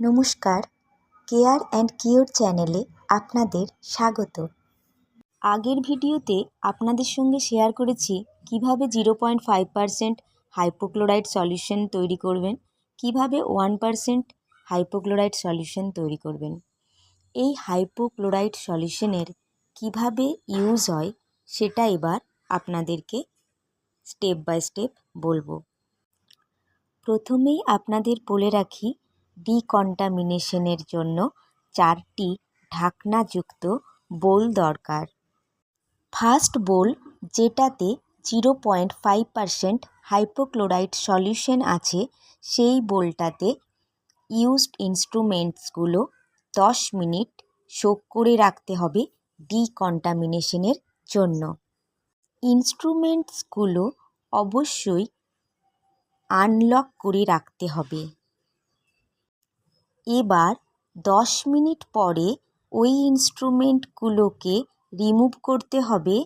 নমস্কার, care and cure চ্যানেলে আপনাদের স্বাগত। আগের ভিডিওতে আপনাদের সঙ্গে শেয়ার করেছি কিভাবে 0.5% হাইপোক্লোরাইট সলিউশন তৈরি করবেন, কিভাবে 1% হাইপোক্লোরাইট সলিউশন তৈরি করবেন। এই হাইপোক্লোরাইট সলিউশনের কিভাবে ইউজ হয় সেটা এবার আপনাদেরকে স্টেপ বাই স্টেপ বলবো। প্রথমেই আপনাদের বলে রাখি, ডিকন্টামিনেশনের জন্য 4টি ঢাকনাযুক্ত বোল দরকার। ফার্স্ট বোল, যেটাতে 0.5% হাইপোক্লোরাইট সলিউশন আছে, সেই বোলটাতে ইউজড ইনস্ট্রুমেন্টসগুলো 10 মিনিট সোক করে রাখতে হবে ডিকন্টামিনেশনের জন্য। ইনস্ট্রুমেন্টসগুলো অবশ্যই আনলক করে রাখতে হবে। এবার 10 মিনিট পরে ওই ইনস্ট্রুমেন্টগুলোকে রিমুভ করতে হবে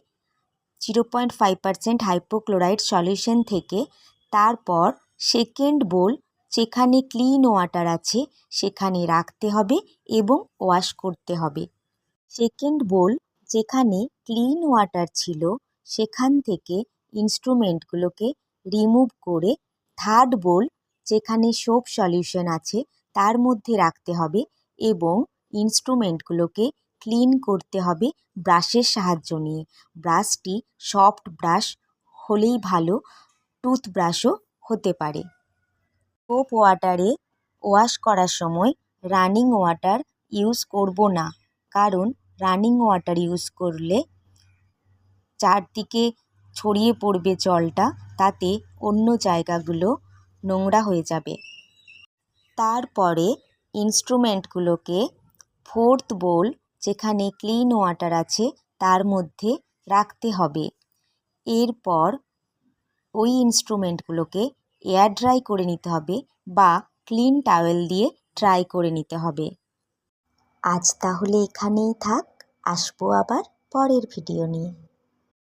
0.5% হাইপোক্লোরাইট সলিউশন থেকে। তারপর সেকেন্ড বোল, যেখানে ক্লিন ওয়াটার আছে, সেখানে রাখতে হবে এবং ওয়াশ করতে হবে। সেকেন্ড বোল, যেখানে ক্লিন ওয়াটার ছিল, সেখান থেকে ইনস্ট্রুমেন্টগুলোকে রিমুভ করে থার্ড বোল, যেখানে সোপ সলিউশন আছে, তার মধ্যে রাখতে হবে এবং ইনস্ট্রুমেন্টগুলোকে ক্লিন করতে হবে ব্রাশের সাহায্য নিয়ে। ব্রাশটি সফট ব্রাশ হলেই ভালো, টুথব্রাশও হতে পারে। সোপ ওয়াটারে ওয়াশ করার সময় রানিং ওয়াটার ইউজ করব না, কারণ রানিং ওয়াটার ইউজ করলে চারদিকে ছড়িয়ে পড়বে জলটা, তাতে অন্য জায়গাগুলো নোংরা হয়ে যাবে। তারপরে ইনস্ট্রুমেন্টগুলোকে ফোর্থ বোল, যেখানে ক্লিন ওয়াটার আছে, তার মধ্যে রাখতে হবে। এরপর ওই ইনস্ট্রুমেন্টগুলোকে এয়ার ড্রাই করে নিতে হবে বা ক্লিন টাওয়েল দিয়ে ড্রাই করে নিতে হবে। আজ তাহলে এখানেই থাক, আসবো আবার পরের ভিডিও নিয়ে।